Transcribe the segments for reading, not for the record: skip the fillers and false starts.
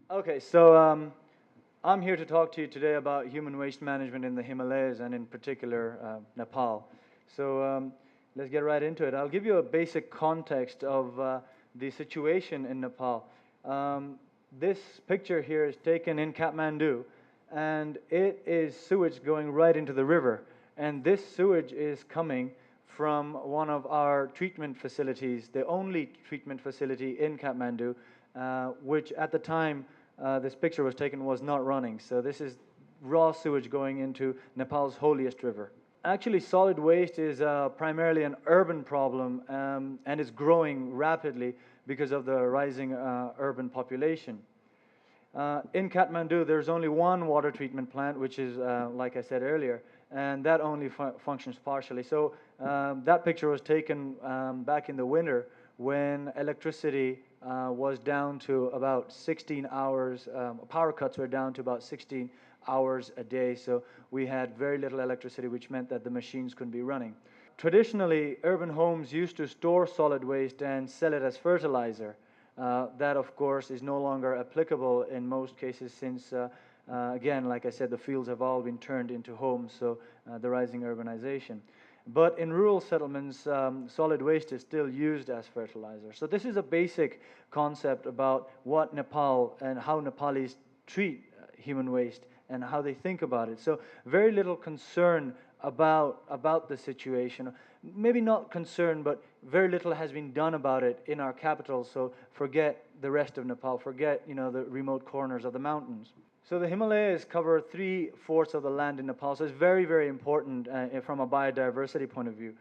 Okay, so I'm here to talk to you today about human waste management in the Himalayas and in particular Nepal. So let's get right into it. I'll give you a basic context of the situation in Nepal. This picture here is taken in Kathmandu, and it is sewage going right into the river. And this sewage is coming from one of our treatment facilities, the only treatment facility in Kathmandu, which at the time this picture was taken was not running. So this is raw sewage going into Nepal's holiest river. Actually, solid waste is primarily an urban problem, and it's growing rapidly because of the rising urban population. In Kathmandu, there's only one water treatment plant, which is, like I said earlier, and that only functions partially. So that picture was taken back in the winter when electricity was down to about 16 hours. Power cuts were down to about 16 hours a day, so we had very little electricity, which meant that the machines couldn't be running. Traditionally, urban homes used to store solid waste and sell it as fertilizer. That, of course, is no longer applicable in most cases since, again, like I said, the fields have all been turned into homes, so the rising urbanization. But in rural settlements, solid waste is still used as fertilizer. So this is a basic concept about what Nepal and how Nepalis treat human waste and how they think about it. So very little concern about the situation. Maybe not concern, but very little has been done about it in our capital. So forget the rest of Nepal, forget the remote corners of the mountains. So the Himalayas cover 3/4 of the land in Nepal, so it's very, very important from a biodiversity point of view.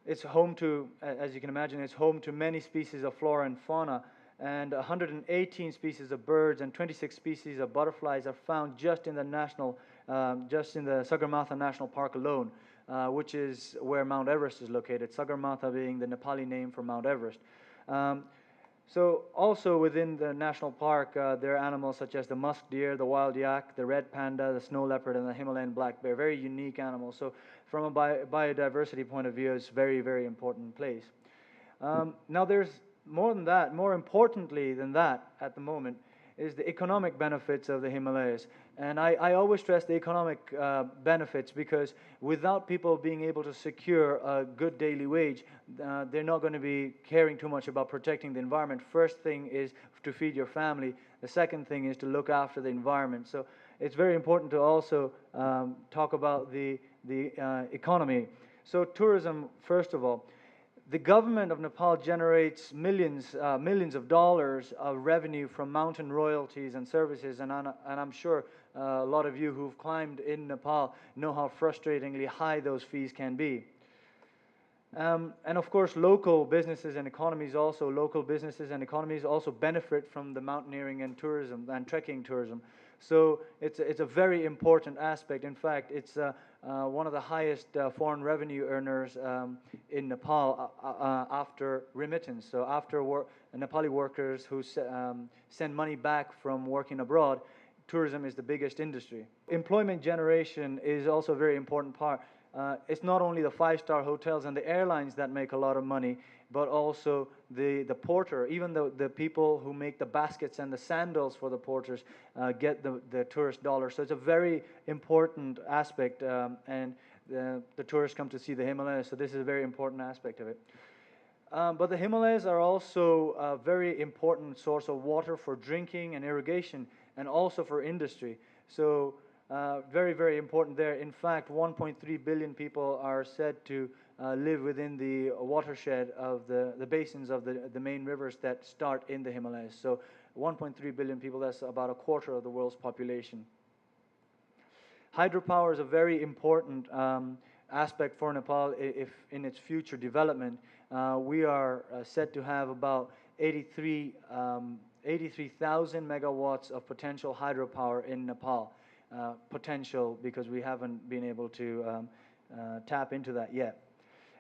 It's home to, as you can imagine, it's home to many species of flora and fauna, and 118 species of birds and 26 species of butterflies are found just in the Sagarmatha National Park alone, which is where Mount Everest is located, Sagarmatha being the Nepali name for Mount Everest. So also within the national park, there are animals such as the musk deer, the wild yak, the red panda, the snow leopard, and the Himalayan black bear, very unique animals. So from a biodiversity point of view, it's a very, very important place. Now there's more than that, more importantly than that at the moment, is the economic benefits of the Himalayas. And I always stress the economic benefits because without people being able to secure a good daily wage, they're not going to be caring too much about protecting the environment. First thing is to feed your family. The second thing is to look after the environment. So it's very important to also talk about the economy. So tourism, first of all. The government of Nepal generates millions of dollars of revenue from mountain royalties and services, and I'm sure a lot of you who've climbed in Nepal know how frustratingly high those fees can be. And of course, local businesses and economies also benefit from the mountaineering and tourism and trekking tourism. So it's a very important aspect. In fact, it's one of the highest foreign revenue earners in Nepal after remittance. So after Nepali workers who send money back from working abroad, tourism is the biggest industry. Employment generation is also a very important part. It's not only the five-star hotels and the airlines that make a lot of money, but also the porter. Even the people who make the baskets and the sandals for the porters get the tourist dollar. So it's a very important aspect, and the tourists come to see the Himalayas, so this is a very important aspect of it. But the Himalayas are also a very important source of water for drinking and irrigation, and also for industry. So very, very important there. In fact, 1.3 billion people are said to live within the watershed of the basins of the main rivers that start in the Himalayas. So 1.3 billion people, that's about a quarter of the world's population. Hydropower is a very important aspect for Nepal if in its future development. We are said to have about 83,000 megawatts of potential hydropower in Nepal. Potential because we haven't been able to tap into that yet.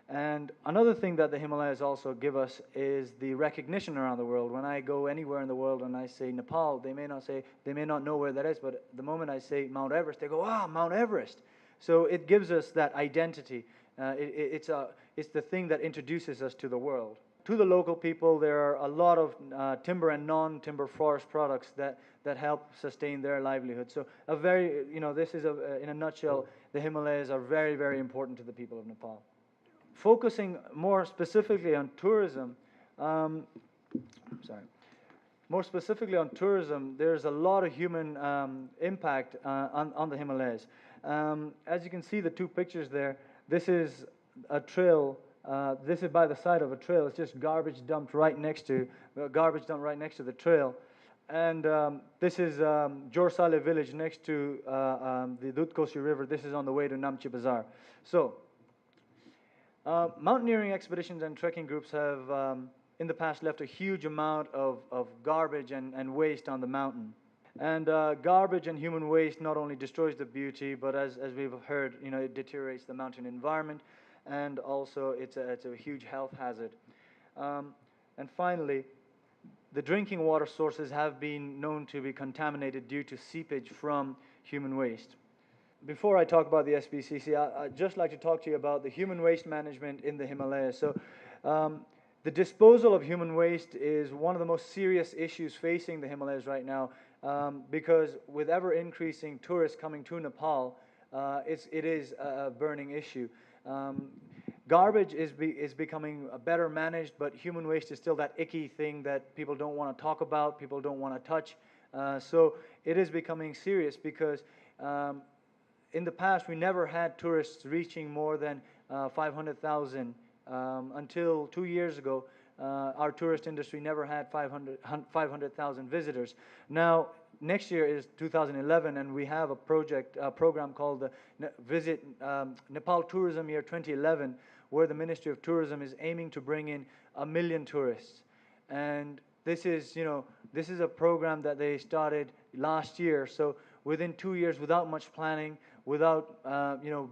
And another thing that the Himalayas also give us is the recognition around the world. When I go anywhere in the world and I say Nepal, they may not know where that is, but the moment I say Mount Everest, they go, "Ah, Mount Everest." So it gives us that identity. It's the thing that introduces us to the world. to the local people, there are a lot of timber and non-timber forest products that help sustain their livelihood. So this is in a nutshell, the Himalayas are very, very important to the people of Nepal. Focusing more specifically on tourism, more specifically on tourism, there's a lot of human impact on the Himalayas. As you can see, the two pictures there, this is a trail. This is by the side of a trail. It's just garbage dumped right next to the trail. And this is Jorsale village next to the Dudkosi River. This is on the way to Namche Bazaar. So, mountaineering expeditions and trekking groups have in the past left a huge amount of garbage and waste on the mountain. And garbage and human waste not only destroys the beauty, but as we've heard, it deteriorates the mountain environment, and also it's a huge health hazard. And finally, the drinking water sources have been known to be contaminated due to seepage from human waste. Before I talk about the SPCC, I'd just like to talk to you about the human waste management in the Himalayas. So, the disposal of human waste is one of the most serious issues facing the Himalayas right now, because with ever increasing tourists coming to Nepal, it is a burning issue. Garbage is becoming better managed, but human waste is still that icky thing that people don't want to talk about, people don't want to touch. So it is becoming serious because in the past we never had tourists reaching more than 500,000. Until 2 years ago, our tourist industry never had 500,000 visitors. Now, next year is 2011, and we have a program called the Visit Nepal Tourism Year 2011, where the Ministry of Tourism is aiming to bring in 1 million tourists. And this is a program that they started last year. So within 2 years, without much planning, without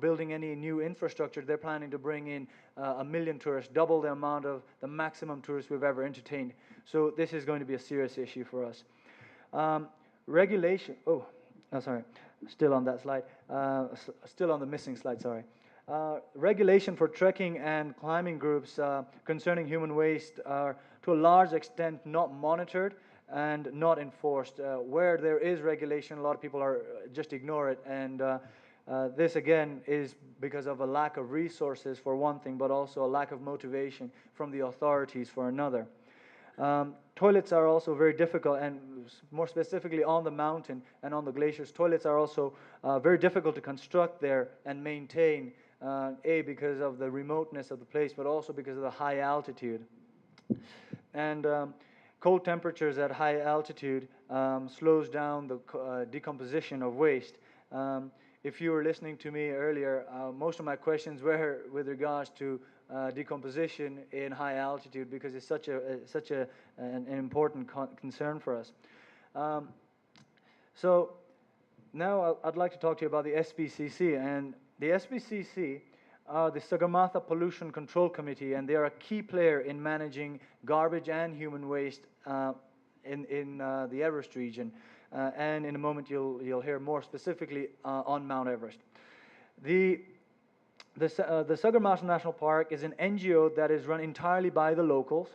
building any new infrastructure, they're planning to bring in 1 million tourists, double the amount of the maximum tourists we've ever entertained. So this is going to be a serious issue for us. Regulation. Still on that slide. Still on the missing slide. Sorry. Regulation for trekking and climbing groups concerning human waste are to a large extent not monitored and not enforced. Where there is regulation, a lot of people just ignore it, and this again is because of a lack of resources for one thing, but also a lack of motivation from the authorities for another. Toilets are also very difficult, and more specifically on the mountain and on the glaciers, toilets are also very difficult to construct there and maintain, because of the remoteness of the place, but also because of the high altitude. And cold temperatures at high altitude slows down the decomposition of waste. If you were listening to me earlier, most of my questions were with regards to decomposition in high altitude, because it's such an important concern for us. So now I'd like to talk to you about the SPCC. And the SPCC are the Sagarmatha Pollution Control Committee, and they are a key player in managing garbage and human waste in the Everest region. And in a moment you'll hear more specifically on Mount Everest. The Sagarmatha National Park is an NGO that is run entirely by the locals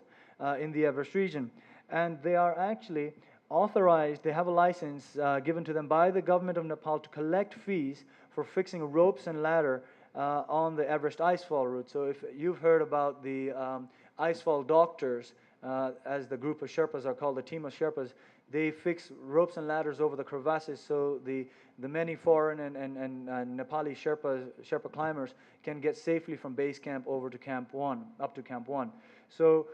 in the Everest region, and they are actually authorized. They have a license given to them by the government of Nepal to collect fees for fixing ropes and ladder on the Everest icefall route. So if you've heard about the icefall doctors, as the group of Sherpas are called, the team of Sherpas, they fix ropes and ladders over the crevasses so the many foreign and Nepali Sherpa climbers can get safely from base camp over to Camp 1, up to Camp 1. So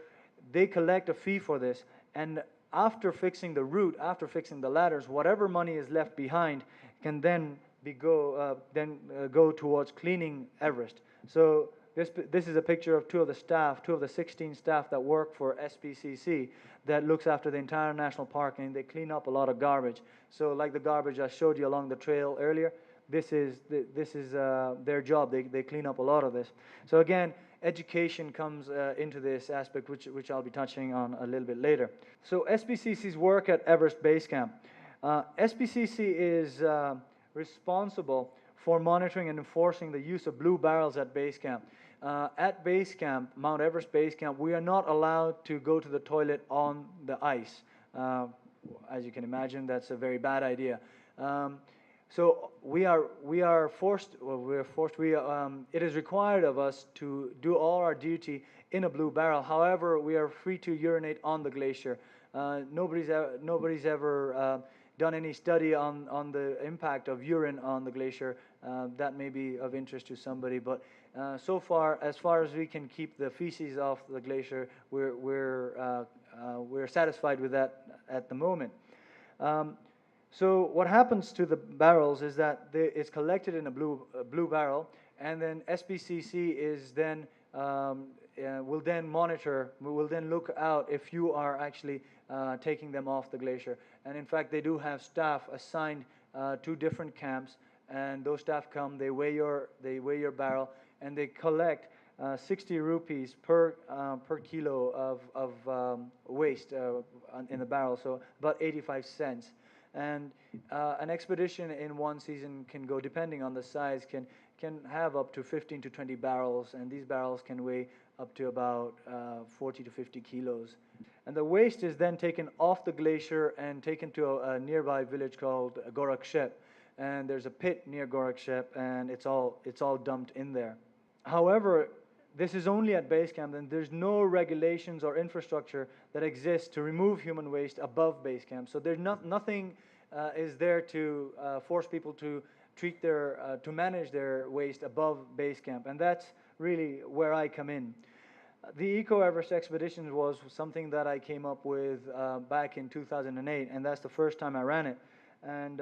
they collect a fee for this, and after fixing the route, after fixing the ladders, whatever money is left behind can then go towards cleaning Everest. So this is a picture of two of the 16 staff that work for SPCC that looks after the entire national park, and they clean up a lot of garbage. So like the garbage I showed you along the trail earlier, this is their job. They clean up a lot of this. So again, education comes into this aspect, which I'll be touching on a little bit later. So SPCC's work at Everest Base Camp. SPCC is responsible for monitoring and enforcing the use of blue barrels at base camp. at base camp, Mount Everest base camp, we are not allowed to go to the toilet on the ice. As you can imagine, that's a very bad idea. So we are forced. Well, we are forced. It is required of us to do all our duty in a blue barrel. However, we are free to urinate on the glacier. Nobody's ever done any study on the impact of urine on the glacier. That may be of interest to somebody, but so far as we can keep the feces off the glacier, we're satisfied with that at the moment. So what happens to the barrels is that it's collected in a blue barrel, and then SPCC is then will then monitor, will then look out if you are actually taking them off the glacier. And in fact, they do have staff assigned to different camps, and those staff come, they weigh your barrel, and they collect 60 rupees per kilo of waste in the barrel, so about 85 cents. And an expedition in one season can go, depending on the size, can have up to 15 to 20 barrels, and these barrels can weigh up to about 40 to 50 kilos. And the waste is then taken off the glacier and taken to a nearby village called Gorakshep. And there's a pit near Gorakshep, and it's all dumped in there. However, this is only at base camp, and there's no regulations or infrastructure that exists to remove human waste above base camp. So there's nothing is there to force people to to manage their waste above base camp, and that's really where I come in. The Eco Everest expeditions was something that I came up with back in 2008, and that's the first time I ran it. And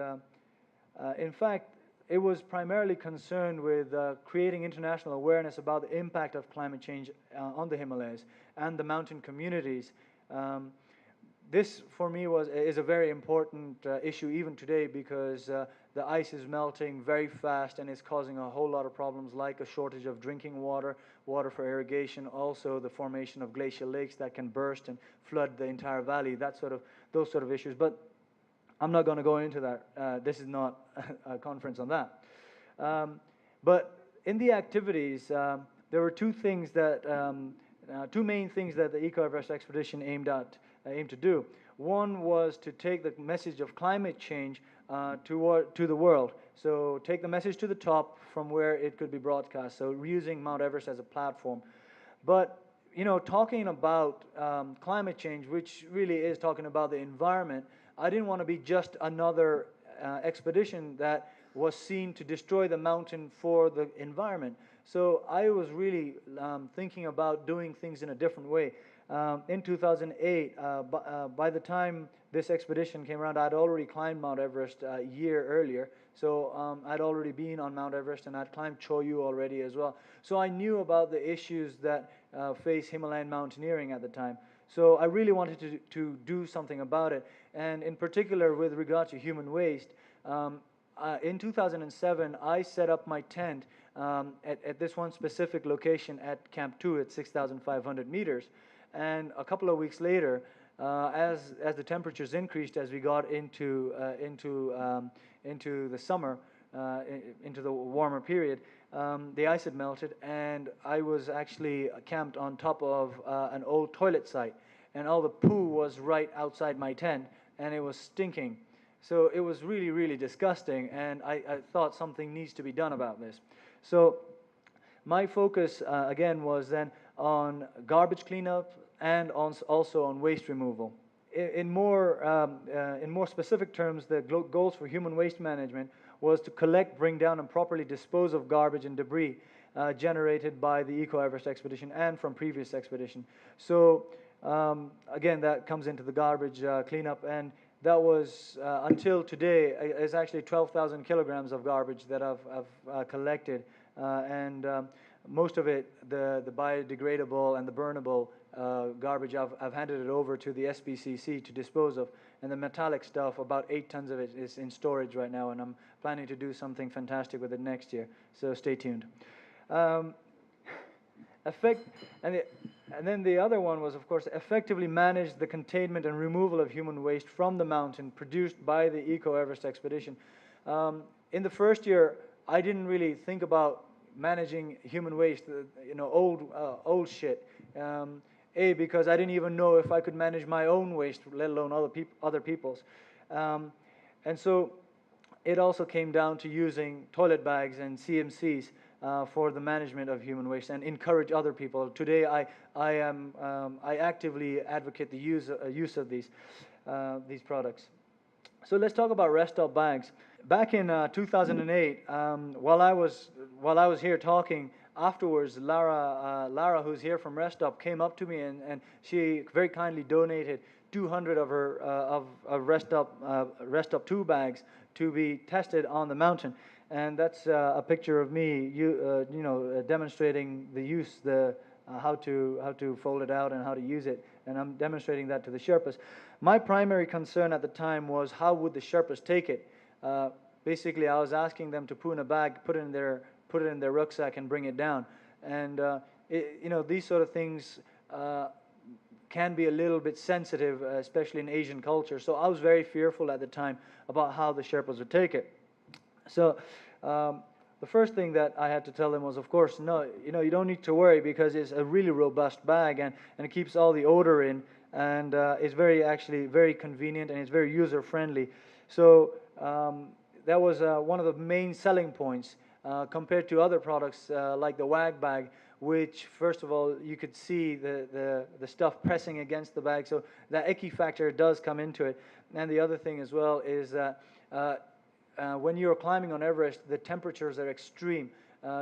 in fact, it was primarily concerned with creating international awareness about the impact of climate change on the Himalayas and the mountain communities. This, for me, is a very important issue even today, because the ice is melting very fast and is causing a whole lot of problems, like a shortage of drinking water, water for irrigation, also the formation of glacial lakes that can burst and flood the entire valley, those sort of issues. But I'm not going to go into that. This is not a conference on that. But in the activities, there were two main things that the Eco Everest expedition aimed to do. One was to take the message of climate change to the world. So take the message to the top from where it could be broadcast. So using Mount Everest as a platform. But talking about climate change, which really is talking about the environment, I didn't want to be just another expedition that was seen to destroy the mountain for the environment. So I was really thinking about doing things in a different way. In 2008, by the time this expedition came around, I'd already climbed Mount Everest a year earlier. So I'd already been on Mount Everest, and I'd climbed Choyu already as well. So I knew about the issues that face Himalayan mountaineering at the time. So I really wanted to do something about it. And in particular, with regard to human waste, in 2007, I set up my tent at this one specific location at Camp 2 at 6,500 meters. And a couple of weeks later, as the temperatures increased, as we got into the summer, into the warmer period, the ice had melted, and I was actually camped on top of an old toilet site, and all the poo was right outside my tent, and it was stinking. So it was really, really disgusting, and I thought something needs to be done about this. So my focus, again, was then on garbage cleanup and also on waste removal. In more specific terms, the goals for human waste management was to collect, bring down, and properly dispose of garbage and debris generated by the Eco Everest expedition and from previous expedition. So again, that comes into the garbage cleanup, and that was until today is actually 12,000 kilograms of garbage that I've collected, and most of it, the biodegradable and the burnable garbage, I've handed it over to the SPCC to dispose of, and the metallic stuff, about 8 tons of it is in storage right now, and I'm planning to do something fantastic with it next year, so stay tuned. And then the other one was, of course, effectively manage the containment and removal of human waste from the mountain produced by the Eco Everest expedition. In the first year, I didn't really think about managing human waste, old shit. Because I didn't even know if I could manage my own waste, let alone other people's. And so it also came down to using toilet bags and CMCs for the management of human waste and encourage other people. Today, I actively advocate the use of these products. So let's talk about rest stop bags. Back in 2008, while I was here talking, afterwards, Lara, who's here from Rest Stop, came up to me and she very kindly donated 200 of her Rest Stop 2 bags to be tested on the mountain, and that's a picture of me, demonstrating the use, how to fold it out and how to use it, and I'm demonstrating that to the Sherpas. My primary concern at the time was how would the Sherpas take it. Basically, I was asking them to put in a bag, put it in their rucksack, and bring it down. And these sort of things can be a little bit sensitive, especially in Asian culture. So I was very fearful at the time about how the Sherpas would take it. So the first thing that I had to tell them was, of course, no, you don't need to worry, because it's a really robust bag and it keeps all the odor in, and it's actually very convenient, and it's very user friendly. So that was one of the main selling points compared to other products like the WAG bag, which, first of all, you could see the stuff pressing against the bag, so that icky factor does come into it. And the other thing as well is that when you're climbing on Everest, the temperatures are extreme.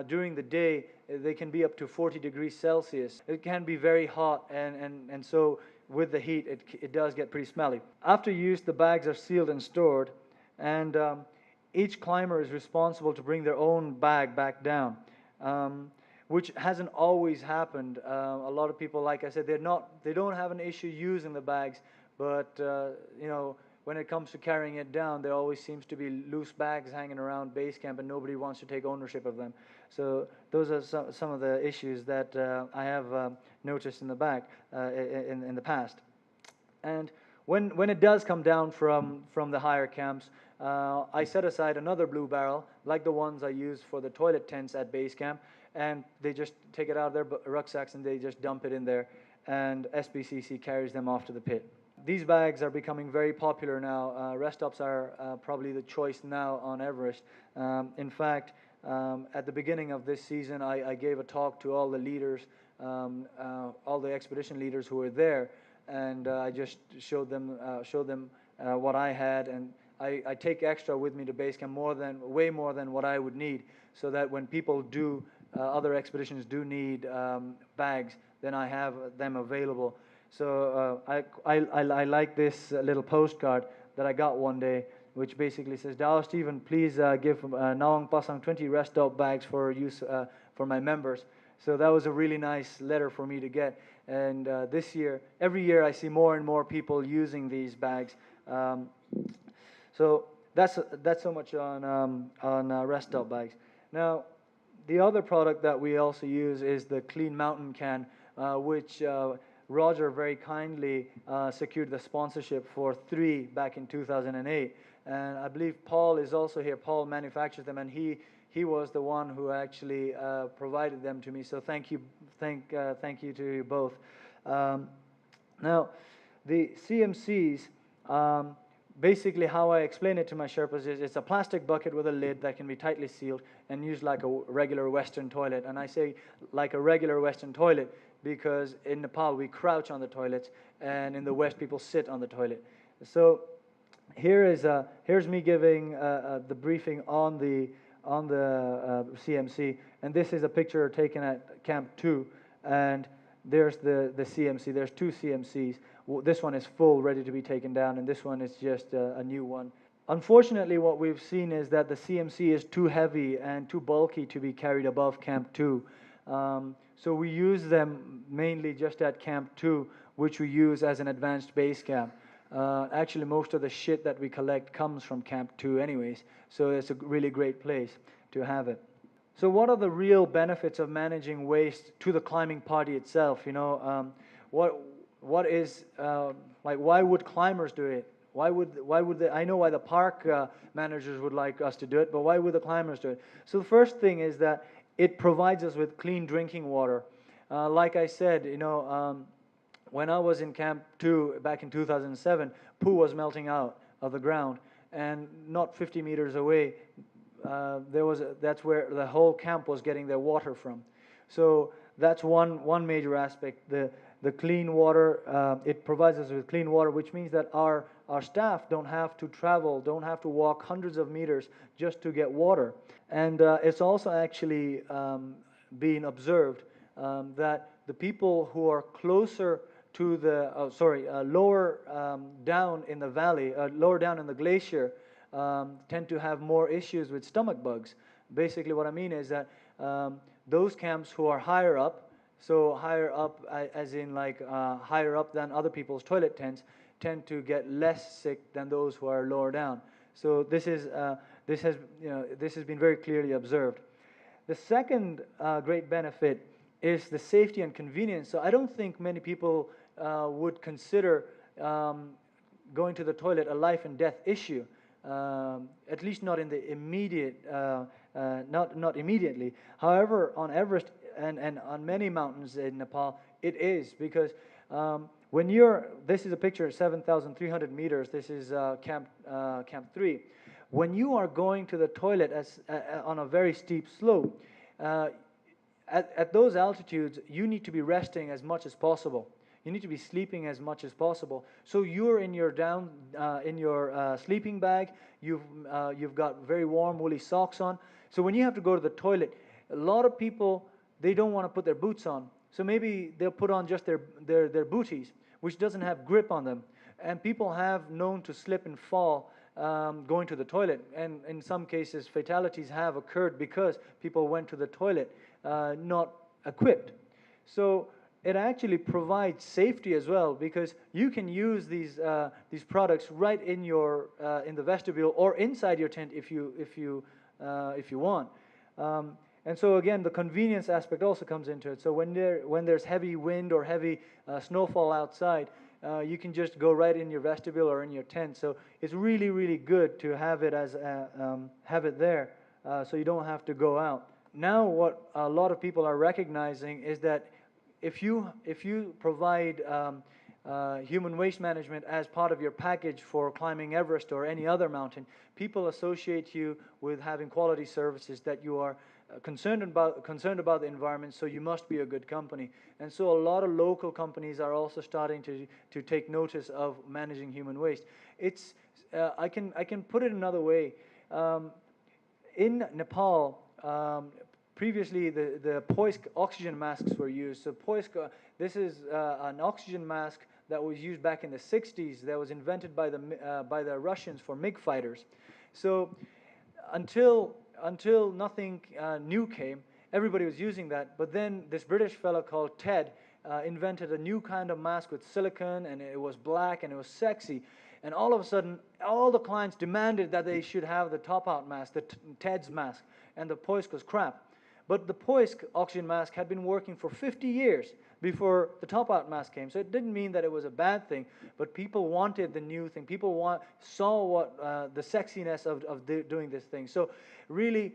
During the day, they can be up to 40 degrees Celsius. It can be very hot, and so with the heat, it does get pretty smelly. After use, the bags are sealed and stored, and each climber is responsible to bring their own bag back down, which hasn't always happened. A lot of people, like I said, they don't have an issue using the bags, but when it comes to carrying it down, there always seems to be loose bags hanging around base camp, and nobody wants to take ownership of them. So those are some of the issues that I have noticed in the back in the past. And when it does come down from the higher camps, I set aside another blue barrel, like the ones I use for the toilet tents at base camp, and they just take it out of their rucksacks and they just dump it in there, and SBCC carries them off to the pit. These bags are becoming very popular now. Rest stops are probably the choice now on Everest. In fact, at the beginning of this season, I gave a talk to all the leaders, all the expedition leaders who were there, and I just showed them what I had, and I take extra with me to base camp, way more than what I would need, so that when people other expeditions do need bags, then I have them available. So I like this little postcard that I got one day, which basically says, Dawa Stephen, please give Nawang Pasang 20 rest stop bags for use for my members. So that was a really nice letter for me to get. And every year I see more and more people using these bags. So that's so much on rest stop bags. Now, the other product that we also use is the Clean Mountain can, which Roger very kindly secured the sponsorship for 3 back in 2008. And I believe Paul is also here. Paul manufactures them, and he was the one who actually provided them to me. So thank you to you both. Now, the CMCs, basically how I explain it to my Sherpas is it's a plastic bucket with a lid that can be tightly sealed and used like a regular Western toilet. And I say like a regular Western toilet because in Nepal we crouch on the toilets, and in the West people sit on the toilet. So here's me giving the briefing on the CMC, and this is a picture taken at Camp 2, and there's the CMC. There's 2 CMCs. This one is full, ready to be taken down, and this one is just a new one. Unfortunately, what we've seen is that the CMC is too heavy and too bulky to be carried above Camp 2. So we use them mainly just at Camp 2, which we use as an advanced base camp. Actually, most of the shit that we collect comes from Camp 2 anyways, so it's a really great place to have it. So what are the real benefits of managing waste to the climbing party itself? What is why would climbers do it? Why would they? I know why the park managers would like us to do it, but why would the climbers do it? So the first thing is that it provides us with clean drinking water. Like I said, when I was in Camp 2 back in 2007, poo was melting out of the ground, and not 50 meters away, that's where the whole camp was getting their water from. So that's one major aspect. The clean water, it provides us with clean water, which means that our staff don't have to travel, don't have to walk hundreds of meters just to get water. And it's also actually being observed that the people who are closer to the, lower down in the valley, lower down in the glacier, tend to have more issues with stomach bugs. Basically what I mean is that those camps who are higher up, so higher up as in like higher up than other people's toilet tents, tend to get less sick than those who are lower down. So this has been very clearly observed. The second great benefit is the safety and convenience. So I don't think many people would consider going to the toilet a life and death issue, at least not in the immediate, not immediately. However, on Everest and on many mountains in Nepal, it is, because when this is a picture of 7,300 meters. This is Camp 3. When you are going to the toilet on a very steep slope, at those altitudes, you need to be resting as much as possible. You need to be sleeping as much as possible. So you're in your sleeping bag. You've got very warm woolly socks on. So when you have to go to the toilet, a lot of people, they don't want to put their boots on. So maybe they'll put on just their booties, which doesn't have grip on them. And people have known to slip and fall going to the toilet. And in some cases, fatalities have occurred because people went to the toilet not equipped. So it actually provides safety as well, because you can use these products right in in the vestibule or inside your tent if you want. And so again, the convenience aspect also comes into it. So when there's heavy wind or heavy snowfall outside, you can just go right in your vestibule or in your tent. So it's really, really good to have it have it there, so you don't have to go out. Now, what a lot of people are recognizing is that if you provide human waste management as part of your package for climbing Everest or any other mountain, people associate you with having quality services, that you are concerned about the environment, so you must be a good company. And so a lot of local companies are also starting to take notice of managing human waste. It's I can put it another way. In Nepal, previously the Poisk oxygen masks were used. So Poisk, this is an oxygen mask that was used back in the 60s, that was invented by the Russians for MiG fighters. So until nothing new came, everybody was using that. But then this British fellow called Ted invented a new kind of mask with silicone, and it was black and it was sexy. And all of a sudden, all the clients demanded that they should have the top-out mask, the Ted's mask, and the Poisk was crap. But the Poisk oxygen mask had been working for 50 years before the top-out mask came. So it didn't mean that it was a bad thing, but people wanted the new thing. People saw what the sexiness of doing this thing. So really,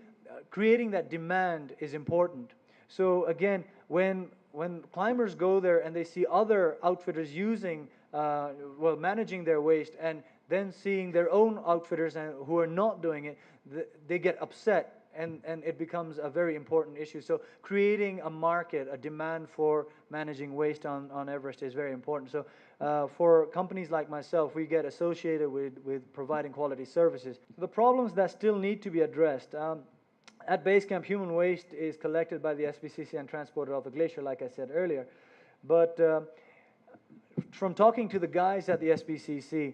creating that demand is important. So again, when climbers go there and they see other outfitters managing their waste, and then seeing their own outfitters who are not doing it, they get upset. And it becomes a very important issue. So creating a market, a demand for managing waste on Everest is very important. So for companies like myself, we get associated with providing quality services. The problems that still need to be addressed. At base camp, human waste is collected by the SPCC and transported off the glacier, like I said earlier. But from talking to the guys at the SPCC,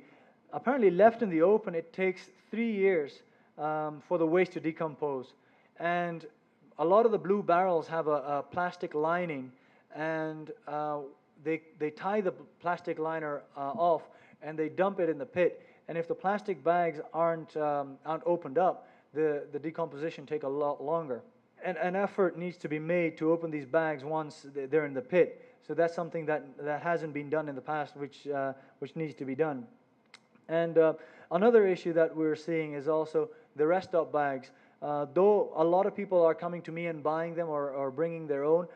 apparently left in the open, it takes 3 years for the waste to decompose. And a lot of the blue barrels have a plastic lining, and they tie the plastic liner off, and they dump it in the pit. And if the plastic bags aren't opened up, the decomposition takes a lot longer. And an effort needs to be made to open these bags once they're in the pit. So that's something that hasn't been done in the past, which needs to be done. And another issue that we're seeing is also the rest stop bags. though a lot of people are coming to me and buying them or bringing their own,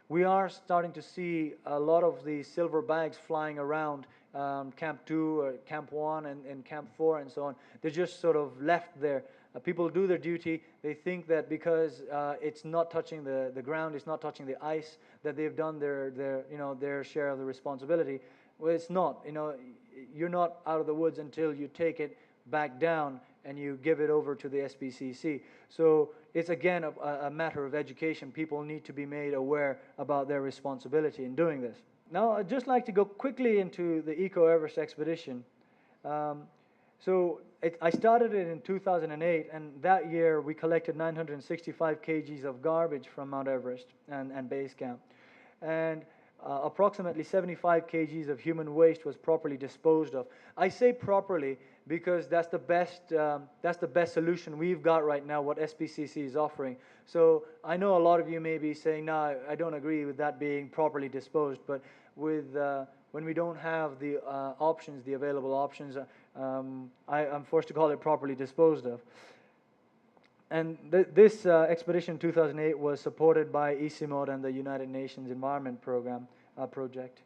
we are starting to see a lot of the silver bags flying around Camp 2 or Camp 1 and Camp 4 and so on. They're just sort of left there. People do their duty. They think that because it's not touching the ground, it's not touching the ice, that they've done their share of the responsibility. Well, it's not. You're not out of the woods until you take it back down and you give it over to the SPCC. So it's again a matter of education. People need to be made aware about their responsibility in doing this. Now, I'd just like to go quickly into the Eco Everest expedition. I started it in 2008, and that year we collected 965 kgs of garbage from Mount Everest and base camp. And approximately 75 kgs of human waste was properly disposed of. I say properly because that's the best solution we've got right now, what SPCC is offering. So I know a lot of you may be saying, no, I don't agree with that being properly disposed, but when we don't have the options, the available options, I'm forced to call it properly disposed of. And this expedition in 2008 was supported by ICIMOD and the United Nations Environment Program project.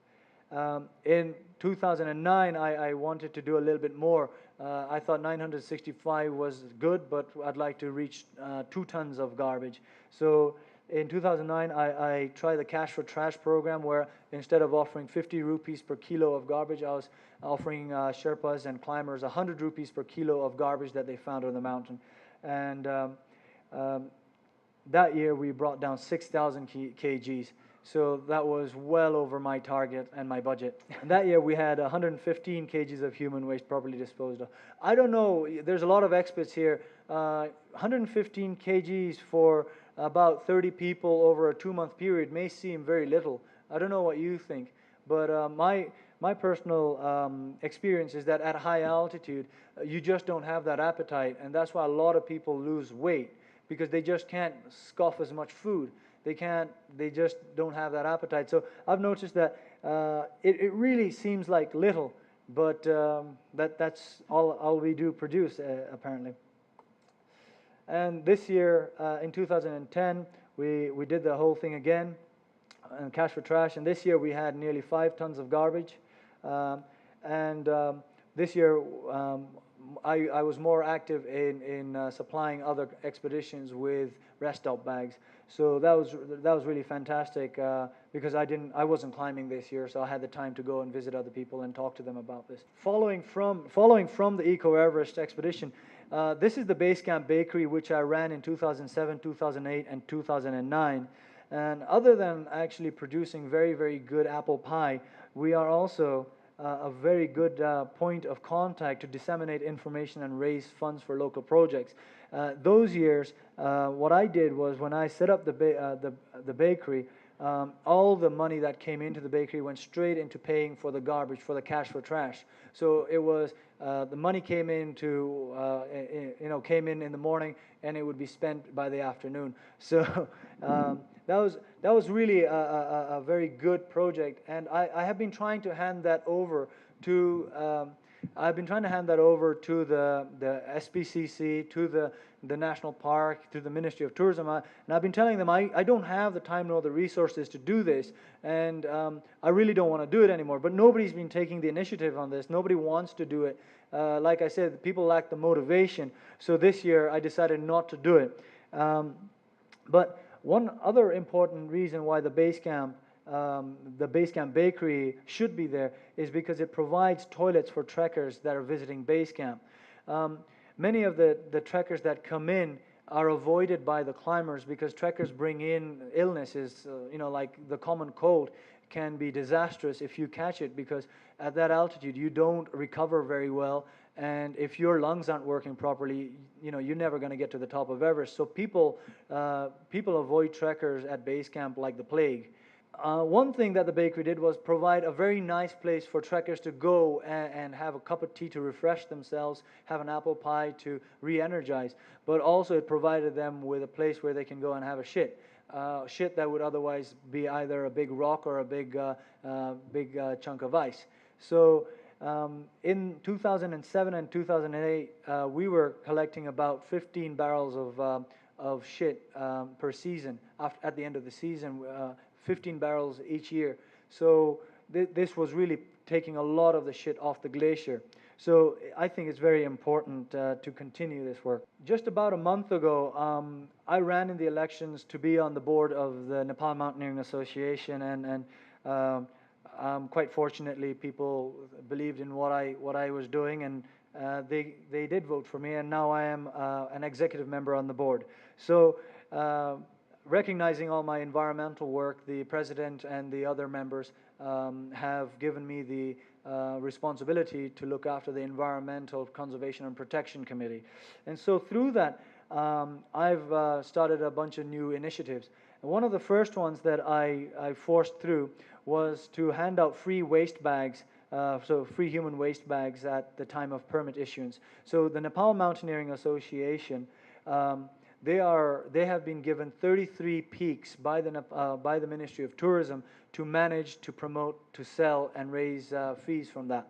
In 2009, I wanted to do a little bit more. I thought 965 was good, but I'd like to reach 2 tons of garbage. So in 2009, I tried the Cash for Trash program, where instead of offering 50 rupees per kilo of garbage, I was offering Sherpas and climbers 100 rupees per kilo of garbage that they found on the mountain. And that year we brought down 6,000 kgs. So that was well over my target and my budget. And that year we had 115 kgs of human waste properly disposed of. I don't know, there's a lot of experts here. 115 kgs for about 30 people over a 2-month period may seem very little. I don't know what you think, but my personal experience is that at high altitude, you just don't have that appetite, and that's why a lot of people lose weight, because they just can't scoff as much food. They just don't have that appetite. So I've noticed that it really seems like little, but that's all we do produce, apparently. And this year, in 2010, we did the whole thing again, Cash for Trash, and this year we had nearly 5 tons of garbage. This year, I was more active in supplying other expeditions with rest stop bags. So that was really fantastic because I wasn't climbing this year, so I had the time to go and visit other people and talk to them about this. Following from the Eco Everest expedition, this is the Base Camp Bakery, which I ran in 2007, 2008, and 2009. And other than actually producing very, very good apple pie, we are also a very good point of contact to disseminate information and raise funds for local projects. Those years, what I did was, when I set up the bakery, all the money that came into the bakery went straight into paying for the garbage, for the Cash for Trash. So it was the money came in in the morning, and it would be spent by the afternoon. So that was really a very good project, and I have been trying to hand that over to the SPCC, to the national park, to the Ministry of Tourism, and I've been telling them I don't have the time nor the resources to do this, and I really don't want to do it anymore. But nobody's been taking the initiative on this. Nobody wants to do it. Like I said, people lack the motivation. So this year I decided not to do it. But one other important reason why the Base Camp Bakery should be there is because it provides toilets for trekkers that are visiting Base Camp. Many of the trekkers that come in are avoided by the climbers because trekkers bring in illnesses, like the common cold can be disastrous if you catch it, because at that altitude you don't recover very well, and if your lungs aren't working properly, you're never going to get to the top of Everest. So people avoid trekkers at base camp like the plague. One thing that the bakery did was provide a very nice place for trekkers to go and have a cup of tea to refresh themselves, have an apple pie to re-energize, but also it provided them with a place where they can go and have a shit that would otherwise be either a big rock or a big chunk of ice. So In 2007 and 2008, we were collecting about 15 barrels of shit per season. At the end of the season, 15 barrels each year. So this was really taking a lot of the shit off the glacier. So I think it's very important to continue this work. Just about a month ago, I ran in the elections to be on the board of the Nepal Mountaineering Association, and quite fortunately, people believed in what I was doing, and they did vote for me, and now I am an executive member on the board. So recognizing all my environmental work, the president and the other members have given me the responsibility to look after the Environmental Conservation and Protection Committee. And so through that, I've started a bunch of new initiatives. And one of the first ones that I forced through was to hand out free waste bags, so free human waste bags at the time of permit issuance. So the Nepal Mountaineering Association, they have been given 33 peaks by the Ministry of Tourism to manage, to promote, to sell, and raise fees from that.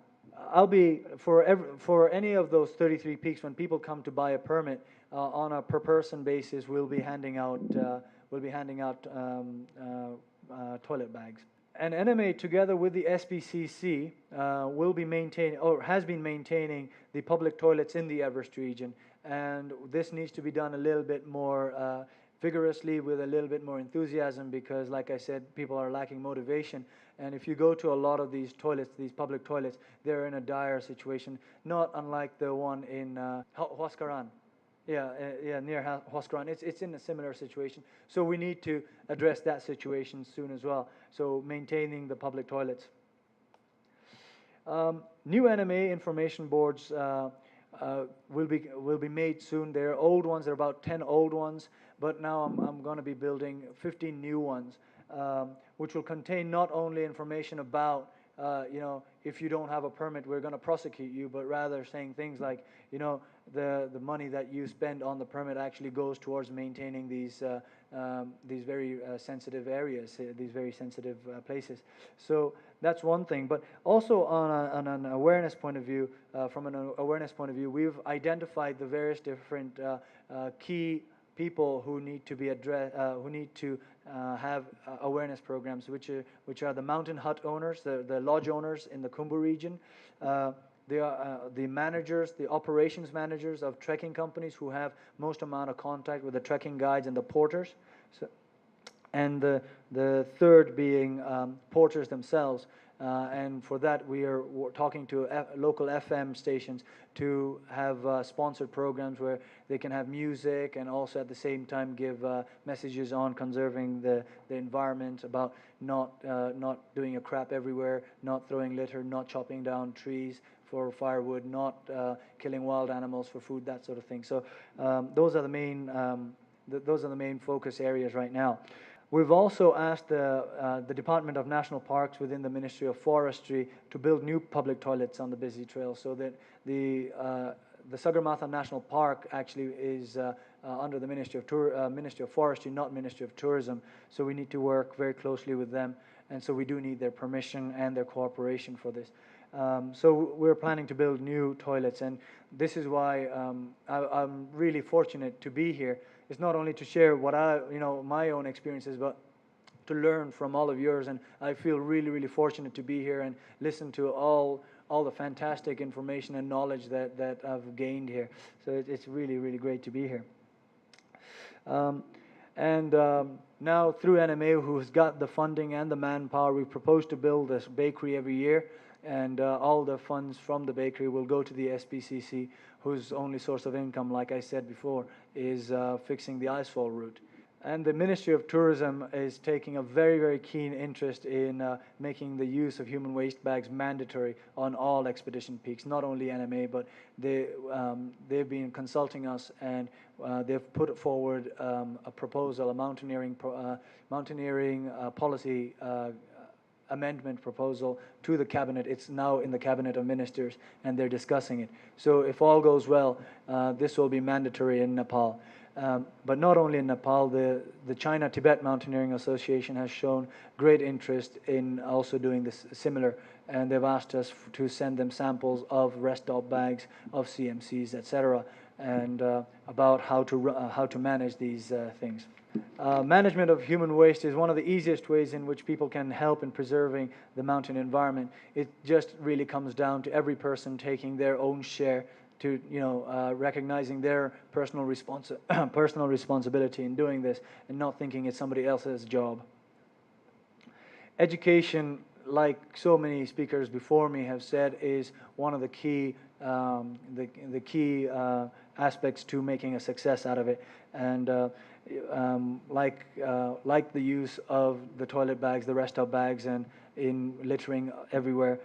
I'll be for any of those 33 peaks, when people come to buy a permit on a per person basis, we'll be handing out toilet bags. And NMA, together with the SPCC, will be maintaining, or has been maintaining, the public toilets in the Everest region. And this needs to be done a little bit more vigorously, with a little bit more enthusiasm, because, like I said, people are lacking motivation. And if you go to a lot of these toilets, these public toilets, they're in a dire situation, not unlike the one in Huascaran. Yeah, near Huascaran. It's in a similar situation. So we need to address that situation soon as well. So maintaining the public toilets. New NMA information boards will be made soon. There are old ones. There are about 10 old ones, but now I'm going to be building 15 new ones, which will contain not only information about if you don't have a permit, we're going to prosecute you, but rather saying things like, the money that you spend on the permit actually goes towards maintaining these very sensitive areas, these very sensitive places. So that's one thing. But also on an awareness point of view, we've identified the various different key people who need to be who need to have awareness programs, which are the mountain hut owners, the lodge owners in the Khumbu region. They are the managers, the operations managers of trekking companies, who have most amount of contact with the trekking guides and the porters. So, and the third being porters themselves. And for that, we're talking to local FM stations to have sponsored programs where they can have music, and also at the same time give messages on conserving the environment, about not doing a crap everywhere, not throwing litter, not chopping down trees for firewood, not killing wild animals for food, that sort of thing. So those are the main focus areas right now. We've also asked the Department of National Parks within the Ministry of Forestry to build new public toilets on the busy trail, so that the Sagarmatha National Park actually is under the Ministry of Forestry, not Ministry of Tourism. So we need to work very closely with them, and so we do need their permission and their cooperation for this. So we're planning to build new toilets, and this is why I'm really fortunate to be here. It's not only to share what my own experiences, but to learn from all of yours. And I feel really, really fortunate to be here and listen to all the fantastic information and knowledge that I've gained here. So it's really, really great to be here. Now through NMA, who's got the funding and the manpower, we propose to build this bakery every year. And all the funds from the bakery will go to the SPCC, whose only source of income, like I said before, is fixing the icefall route. And the Ministry of Tourism is taking a very, very keen interest in making the use of human waste bags mandatory on all expedition peaks, not only NMA, but they've been consulting us, and they've put forward a proposal, a mountaineering policy amendment proposal to the cabinet. It's now in the cabinet of ministers, and they're discussing it. So if all goes well, this will be mandatory in Nepal. But not only in Nepal, the China-Tibet Mountaineering Association has shown great interest in also doing this similar, and they've asked us to send them samples of rest stop bags, of CMCs, etc., and about how to manage these things. Management of human waste is one of the easiest ways in which people can help in preserving the mountain environment. It just really comes down to every person taking their own share, to recognizing their personal responsibility in doing this, and not thinking it's somebody else's job. Education, like so many speakers before me have said, is one of the key aspects to making a success out of it. And like the use of the toilet bags, the rest stop bags, and in littering everywhere,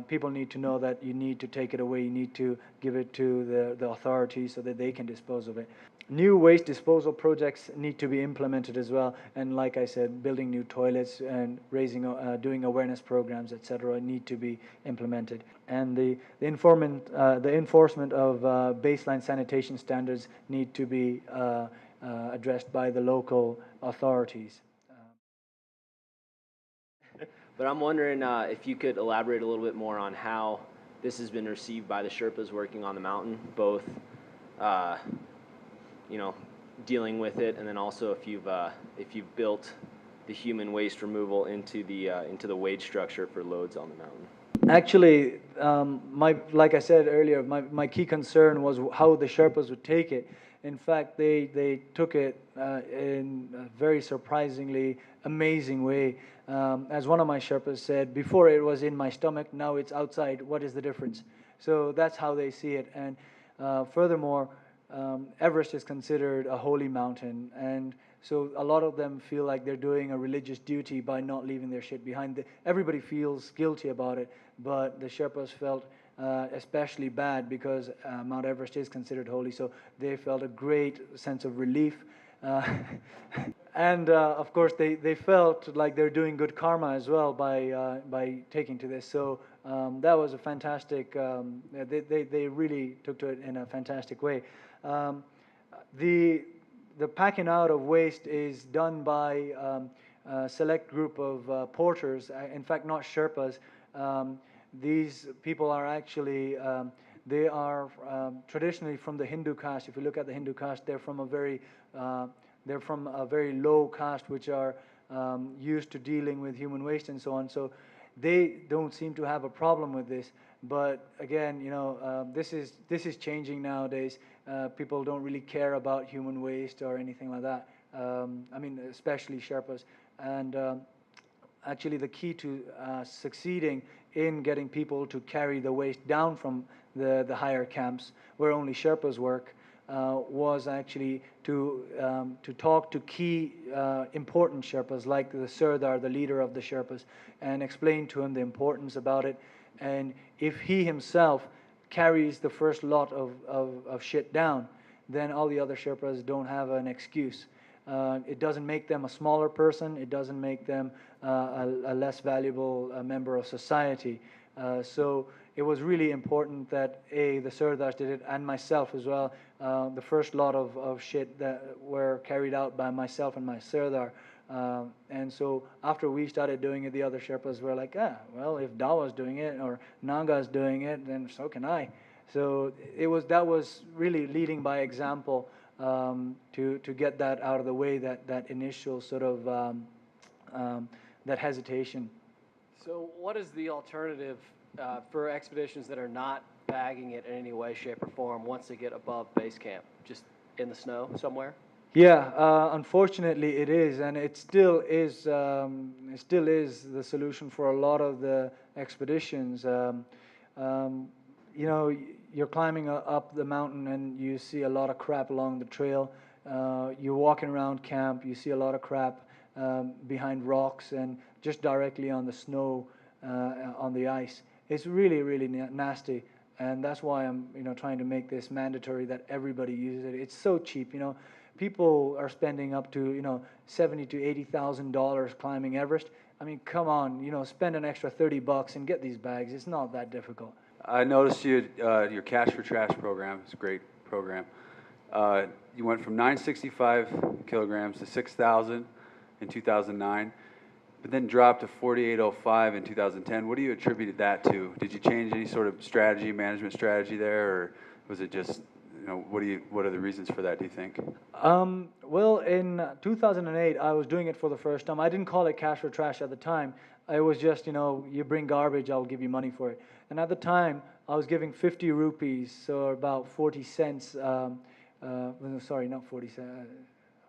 people need to know that you need to take it away. You need to give it to the authorities so that they can dispose of it. New waste disposal projects need to be implemented as well, and like I said, building new toilets and doing awareness programs, etc., need to be implemented. And the enforcement of baseline sanitation standards need to be addressed by the local authorities. But I'm wondering if you could elaborate a little bit more on how this has been received by the Sherpas working on the mountain, both dealing with it, and then also if you've built the human waste removal into the wage structure for loads on the mountain. Actually, like I said earlier, my key concern was how the Sherpas would take it. In fact, they took it in a very surprisingly amazing way. As one of my Sherpas said, before it was in my stomach, now it's outside. What is the difference? So that's how they see it. And furthermore, Everest is considered a holy mountain, and so a lot of them feel like they're doing a religious duty by not leaving their shit behind. Everybody feels guilty about it, but the Sherpas felt especially bad because Mount Everest is considered holy, so they felt a great sense of relief. And of course, they felt like they're doing good karma as well by taking to this. So that was a fantastic. They really took to it in a fantastic way. The packing out of waste is done by a select group of porters. In fact, not Sherpas. These people are actually they are traditionally from the Hindu caste. If you look at the Hindu caste, they're from a very low caste, which are used to dealing with human waste and so on. So they don't seem to have a problem with this. But again, this is changing nowadays. People don't really care about human waste or anything like that. I mean, especially Sherpas. And actually, the key to succeeding in getting people to carry the waste down from the higher camps, where only Sherpas work, was actually to talk to key important Sherpas, like the Sardar, the leader of the Sherpas, and explain to him the importance about it. And if he himself carries the first lot of shit down, then all the other Sherpas don't have an excuse. It doesn't make them a smaller person. It doesn't make them a less valuable member of society. So it was really important that the Sardars did it, and myself as well. The first lot of shit that were carried out by myself and my Sardar. And so after we started doing it, the other Sherpas were like, well, if Dawa's doing it or Naga's doing it, then so can I. So that was really leading by example to get that out of the way, that initial sort of that hesitation. So what is the alternative for expeditions that are not bagging it in any way, shape, or form once they get above base camp? Just in the snow somewhere? Yeah, unfortunately it is, and it still is the solution for a lot of the expeditions. You're climbing up the mountain and you see a lot of crap along the trail. You're walking around camp, you see a lot of crap behind rocks and just directly on the snow, on the ice. It's really, really nasty, and that's why I'm trying to make this mandatory, that everybody uses it. It's so cheap, People are spending up to $70,000 to $80,000 climbing Everest. I mean, come on, spend an extra $30 and get these bags. It's not that difficult. I noticed your Cash for Trash program. It's a great program. You went from 965 kilograms to 6,000 in 2009, but then dropped to 4,805 in 2010. What do you attribute that to? Did you change any sort of strategy, management strategy there, or was it just, what are the reasons for that, do you think? Well, in 2008, I was doing it for the first time. I didn't call it cash or trash at the time. It was just, you bring garbage, I'll give you money for it. And at the time, I was giving 50 rupees, so about 40 cents. Sorry, not 40 cents.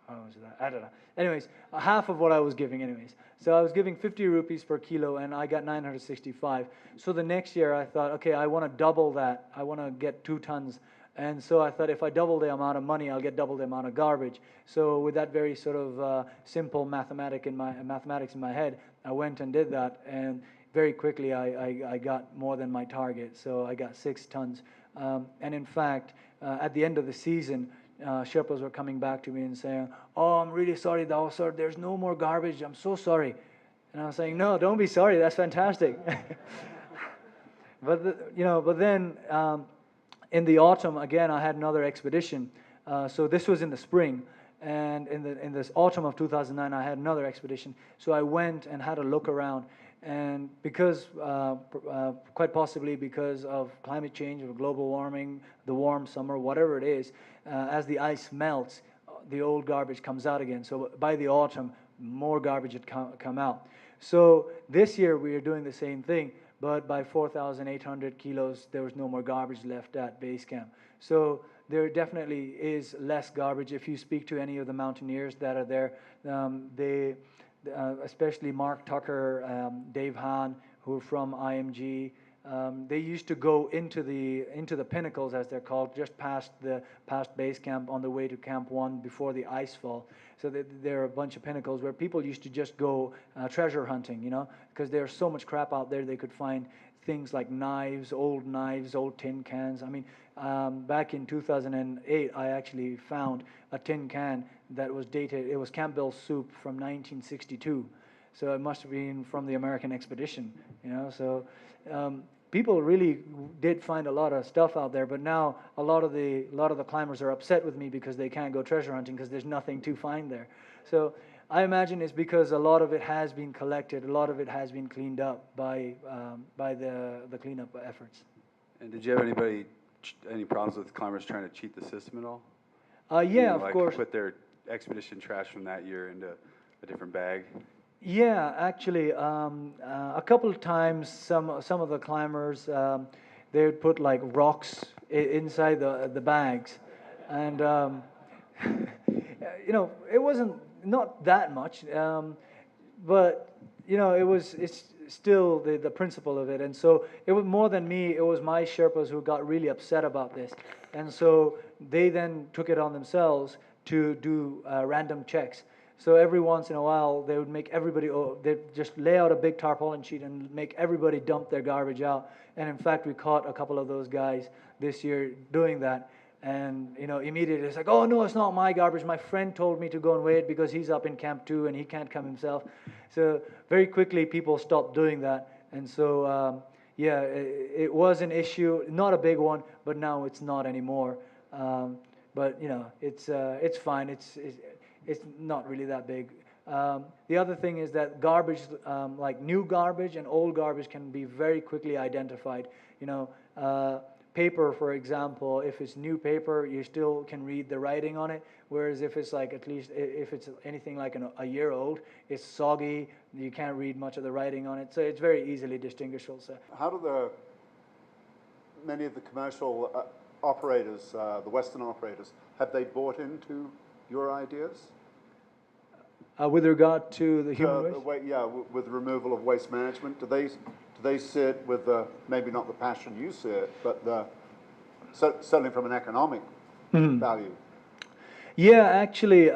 How was that? I don't know. Anyways, half of what I was giving anyways. So I was giving 50 rupees per kilo, and I got 965. So the next year I thought, okay, I want to double that. I want to get 2 tons. And so I thought if I double the amount of money, I'll get double the amount of garbage. So with that very sort of simple mathematics in my head, I went and did that. And very quickly I got more than my target. So I got 6 tons. And in fact, at the end of the season, Sherpas were coming back to me and saying, "Oh, I'm really sorry, Dawa sir, there's no more garbage. I'm so sorry." And I was saying, "No, don't be sorry. That's fantastic." But then in the autumn again, I had another expedition. So this was in the spring, and in this autumn of 2009, I had another expedition. So I went and had a look around. And because, quite possibly because of climate change, or global warming, the warm summer, whatever it is, as the ice melts, the old garbage comes out again. So by the autumn, more garbage had come out. So this year we are doing the same thing, but by 4,800 kilos, there was no more garbage left at base camp. So there definitely is less garbage. If you speak to any of the mountaineers that are there, especially Mark Tucker, Dave Hahn, who are from IMG, they used to go into the pinnacles, as they're called, just past base camp on the way to Camp 1 before the ice fall. So there are a bunch of pinnacles where people used to just go treasure hunting, because there's so much crap out there. They could find things like knives, old tin cans. I mean, back in 2008, I actually found a tin can that was dated. It was Campbell's soup from 1962, so it must have been from the American expedition. So people really did find a lot of stuff out there. But now a lot of the climbers are upset with me because they can't go treasure hunting because there's nothing to find there. So I imagine it's because a lot of it has been collected, a lot of it has been cleaned up by the cleanup efforts. And did you have any problems with climbers trying to cheat the system at all? Yeah, of course. Put their expedition trash from that year into a different bag? Yeah, actually, a couple of times, some of the climbers, they would put like rocks inside the bags, and it wasn't not that much, but it's still the principle of it. And so it was more than me, it was my Sherpas who got really upset about this, and so they then took it on themselves to do random checks. So every once in a while, they would make everybody, they'd just lay out a big tarpaulin sheet and make everybody dump their garbage out. And in fact, we caught a couple of those guys this year doing that. And, immediately it's like, "Oh, no, it's not my garbage. My friend told me to go and weigh it because he's up in Camp 2 and he can't come himself." So very quickly, people stopped doing that. And so, it was an issue, not a big one, but now it's not anymore. But, it's fine. It's not really that big. The other thing is that garbage, like new garbage and old garbage, can be very quickly identified. Paper, for example, if it's new paper, you still can read the writing on it. Whereas if it's like, at least if it's anything like a year old, it's soggy. You can't read much of the writing on it. So it's very easily distinguishable. So how do many of the commercial operators, the Western operators, have they bought into your ideas? With regard to the human waste? With removal of waste management, do they see it with maybe not the passion you see it, but certainly from an economic value? Yeah, actually,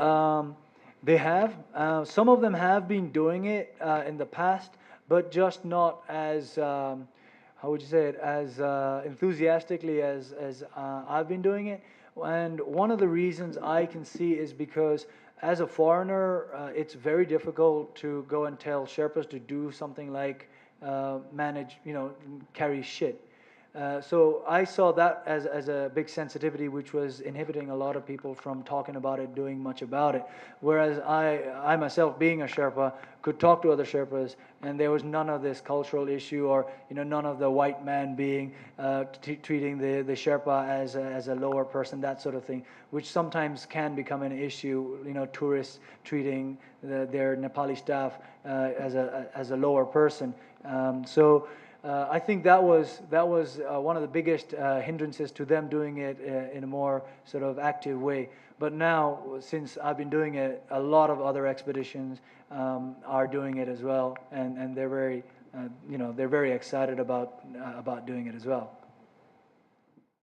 they have. Some of them have been doing it in the past, but just not as as enthusiastically as I've been doing it. And one of the reasons I can see is because as a foreigner, it's very difficult to go and tell Sherpas to do something like carry shit. So I saw that as a big sensitivity, which was inhibiting a lot of people from talking about it, doing much about it. Whereas I myself, being a Sherpa, could talk to other Sherpas, and there was none of this cultural issue, or none of the white man being treating the Sherpa as a lower person, that sort of thing, which sometimes can become an issue. Tourists treating their Nepali staff as a lower person. I think that was one of the biggest hindrances to them doing it in a more sort of active way. But now, since I've been doing it, a lot of other expeditions are doing it as well, and they're very, they're very excited about doing it as well.